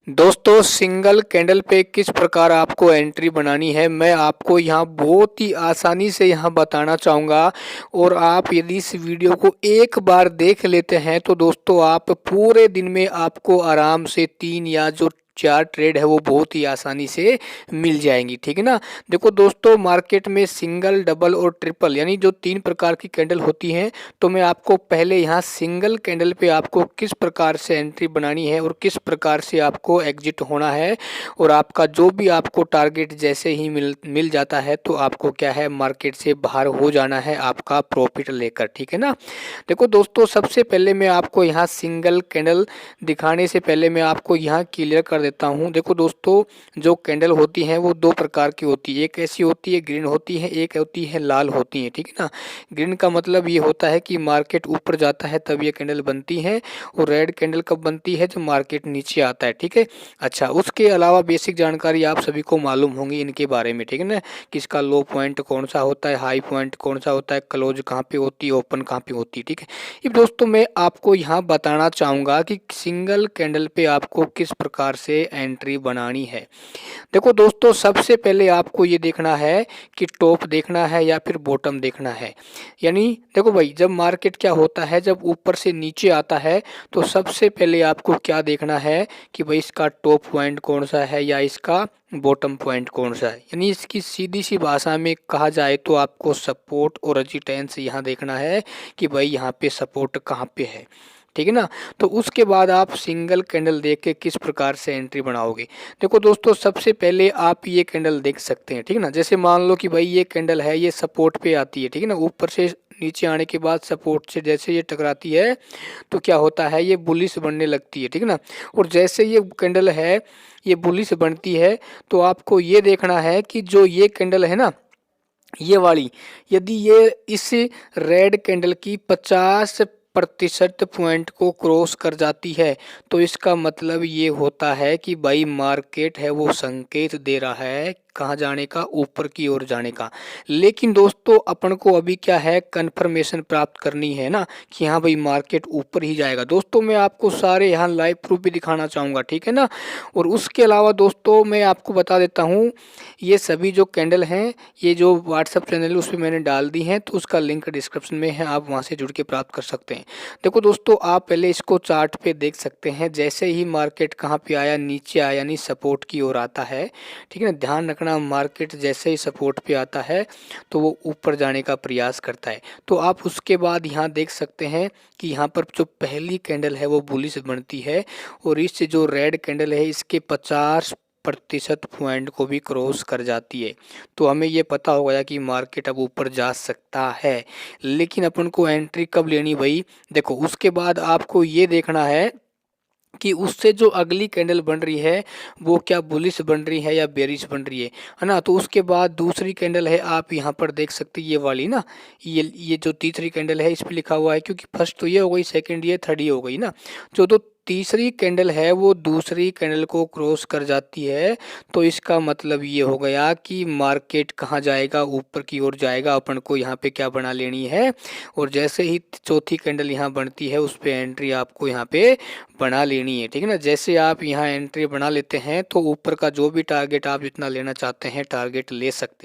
दोस्तों single candle पे किस प्रकार आपको एंट्री बनानी है मैं आपको यहाँ बहुत ही आसानी से यहाँ बताना चाहूँगा। और आप यदि इस वीडियो को एक बार देख लेते हैं तो दोस्तों आप पूरे दिन में आपको आराम से 3 या जो 4 ट्रेड है वो बहुत ही आसानी से मिल जाएंगी। ठीक है ना। देखो दोस्तों मार्केट में सिंगल डबल और ट्रिपल यानी जो 3 प्रकार की कैंडल होती हैं। तो मैं आपको पहले यहाँ सिंगल कैंडल पे आपको किस प्रकार से एंट्री बनानी है और किस प्रकार से आपको एग्जिट होना है। और आपका जो भी आपको टारगेट जैसे ही मिल जाता है तो आपको क्या है मार्केट से बाहर हो जाना है आपका प्रॉफिट लेकर। ठीक है ना। देखो दोस्तों सबसे पहले मैं आपको यहाँ सिंगल कैंडल दिखाने से पहले मैं आपको यहाँ क्लियर कर देता हूँ। देखो दोस्तों जो कैंडल होती हैं वो 2 प्रकार की होती है। एक ऐसी होती है ग्रीन होती है, एक होती है लाल होती है। ठीक है ना। ग्रीन का मतलब ये होता है कि मार्केट ऊपर जाता है तब ये कैंडल बनती है। और रेड कैंडल कब बनती है जब मार्केट नीचे आता है। ठीक है। अच्छा उसके अलावा बेसिक जानकारी आप सभी को मालूम होंगी इनके बारे में। ठीक है ना। किसका लो पॉइंट कौन सा होता है, हाई पॉइंट कौन सा होता है, क्लोज कहाँ पे होती है, ओपन कहाँ पे होती है। ठीक है। अब दोस्तों मैं आपको यहाँ बताना चाहूँगा कि सिंगल कैंडल पे आपको किस प्रकार से एंट्री बनानी है। देखो दोस्तों सबसे पहले आपको ये देखना है कि टॉप देखना है या फिर बॉटम देखना है। यानी देखो भाई जब मार्केट क्या होता है जब ऊपर से नीचे आता है तो सबसे पहले आपको क्या देखना है कि भाई इसका टॉप पॉइंट कौन सा है या इसका बॉटम पॉइंट कौन सा है। यानी इसकी सीधी सी भाषा में कहा जाए तो आपको सपोर्ट और रेजिस्टेंस यहाँ देखना है कि भाई यहाँ पे सपोर्ट कहाँ पे है। ठीक है ना। तो उसके बाद आप सिंगल कैंडल देख के किस प्रकार से एंट्री बनाओगे। देखो दोस्तों सबसे पहले आप ये कैंडल देख सकते हैं। ठीक है ना। जैसे मान लो कि भाई ये कैंडल है ये सपोर्ट पे आती है। ठीक है ना। ऊपर से नीचे आने के बाद सपोर्ट से जैसे ये टकराती है तो क्या होता है ये बुलिश बनने लगती है। ठीक है ना। और जैसे ये कैंडल है ये बुलिश बनती है तो आपको ये देखना है कि जो ये कैंडल है ना ये वाली यदि ये इस रेड कैंडल की 50% पॉइंट को क्रॉस कर जाती है तो इसका मतलब ये होता है कि भाई मार्केट है वो संकेत दे रहा है कहाँ जाने का, ऊपर की ओर जाने का। लेकिन दोस्तों अपन को अभी क्या है कंफर्मेशन प्राप्त करनी है ना कि हाँ भाई मार्केट ऊपर ही जाएगा। दोस्तों मैं आपको सारे यहाँ लाइव प्रूफ भी दिखाना चाहूँगा। ठीक है ना। और उसके अलावा दोस्तों मैं आपको बता देता हूँ ये सभी जो कैंडल हैं ये जो व्हाट्सअप चैनल है उस पर मैंने डाल दी हैं तो उसका लिंक डिस्क्रिप्शन में है, आप वहाँ से जुड़ के प्राप्त कर सकते हैं। देखो दोस्तों आप पहले इसको चार्ट पे देख सकते हैं। जैसे ही मार्केट कहाँ पे आया नीचे आया यानी सपोर्ट की ओर आता है। ठीक है ना। ध्यान रखना मार्केट जैसे ही सपोर्ट पे आता है तो वो ऊपर जाने का प्रयास करता है। तो आप उसके बाद यहाँ देख सकते हैं कि यहाँ पर जो पहली कैंडल है वो बुलिश बनती है और इससे जो रेड कैंडल है इसके 50% पॉइंट को भी क्रॉस कर जाती है। तो हमें ये पता हो गया कि मार्केट अब ऊपर जा सकता है। लेकिन अपन को एंट्री कब लेनी भाई। देखो उसके बाद आपको ये देखना है कि उससे जो अगली कैंडल बन रही है वो क्या बुलिश बन रही है या बेरिश बन रही है ना। तो उसके बाद दूसरी कैंडल है आप यहाँ पर देख सकते हैं ये वाली ना ये जो तीसरी कैंडल है इस पर लिखा हुआ है क्योंकि फर्स्ट तो ये हो गई, सेकंड ये, थर्ड ये हो गई ना। जो तो तीसरी कैंडल है वो दूसरी कैंडल को क्रॉस कर जाती है तो इसका मतलब ये हो गया कि मार्केट कहाँ जाएगा, ऊपर की ओर जाएगा। अपन को यहाँ पे क्या बना लेनी है और जैसे ही चौथी कैंडल यहाँ बनती है उस पे एंट्री आपको यहाँ पे बना लेनी है। ठीक है ना। जैसे आप यहाँ एंट्री बना लेते हैं तो ऊपर का जो भी टारगेट आप जितना लेना चाहते हैं टारगेट ले सकते हैं।